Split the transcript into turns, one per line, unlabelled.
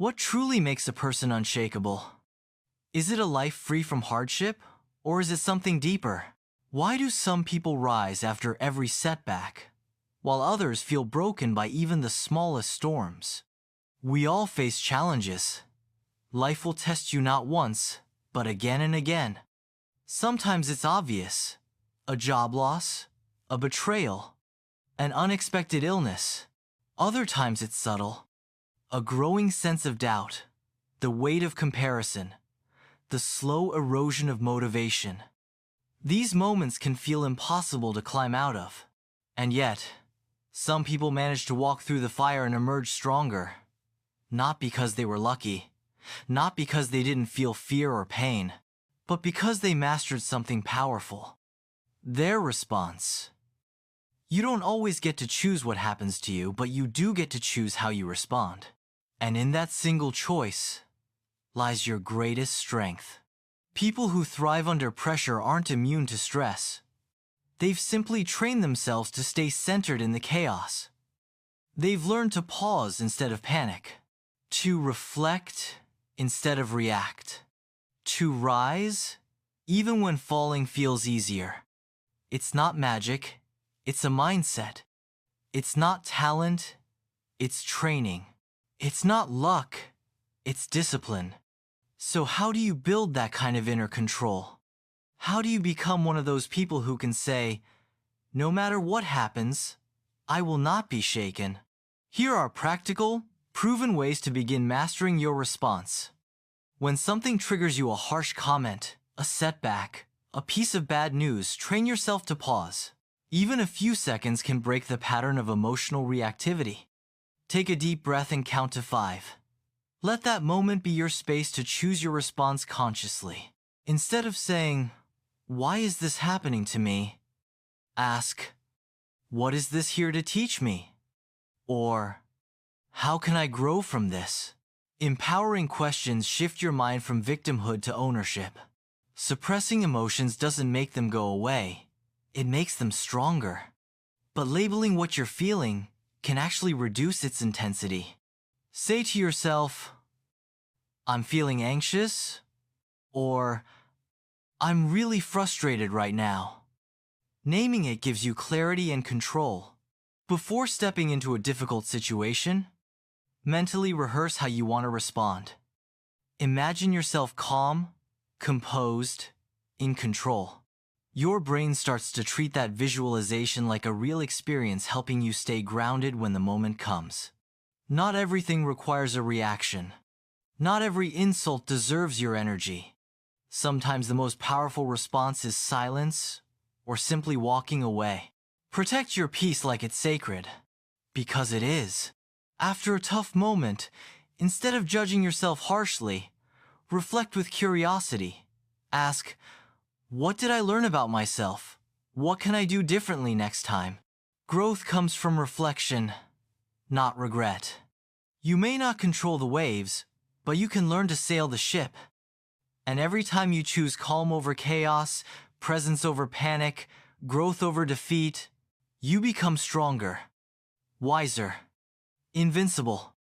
What truly makes a person unshakable? Is it a life free from hardship, or is it something deeper? Why do some people rise after every setback, while others feel broken by even the smallest storms? We all face challenges. Life will test you not once, but again and again. Sometimes it's obvious: a job loss, a betrayal, an unexpected illness. Other times it's subtle: a growing sense of doubt, the weight of comparison, the slow erosion of motivation. These moments can feel impossible to climb out of. And yet, some people manage to walk through the fire and emerge stronger. Not because they were lucky, not because they didn't feel fear or pain, but because they mastered something powerful: their response. You don't always get to choose what happens to you, but you do get to choose how you respond. And in that single choice lies your greatest strength. People who thrive under pressure aren't immune to stress. They've simply trained themselves to stay centered in the chaos. They've learned to pause instead of panic, to reflect instead of react, to rise even when falling feels easier. It's not magic, it's a mindset. It's not talent, it's training. It's not luck, it's discipline. So how do you build that kind of inner control? How do you become one of those people who can say, "No matter what happens, I will not be shaken"? Here are practical, proven ways to begin mastering your response. When something triggers you, a harsh comment, a setback, a piece of bad news, train yourself to pause. Even a few seconds can break the pattern of emotional reactivity. Take a deep breath and count to 5. Let that moment be your space to choose your response consciously. Instead of saying, "Why is this happening to me?" ask, "What is this here to teach me?" Or, "How can I grow from this?" Empowering questions shift your mind from victimhood to ownership. Suppressing emotions doesn't make them go away, it makes them stronger. But labeling what you're feeling can actually reduce its intensity. Say to yourself, "I'm feeling anxious," or "I'm really frustrated right now." Naming it gives you clarity and control. Before stepping into a difficult situation, mentally rehearse how you want to respond. Imagine yourself calm, composed, in control. Your brain starts to treat that visualization like a real experience, helping you stay grounded when the moment comes. Not everything requires a reaction. Not every insult deserves your energy. Sometimes the most powerful response is silence or simply walking away. Protect your peace like it's sacred, because it is. After a tough moment, instead of judging yourself harshly, reflect with curiosity. Ask, "What did I learn about myself? What can I do differently next time?" Growth comes from reflection, not regret. You may not control the waves, but you can learn to sail the ship. And every time you choose calm over chaos, presence over panic, growth over defeat, you become stronger, wiser, invincible.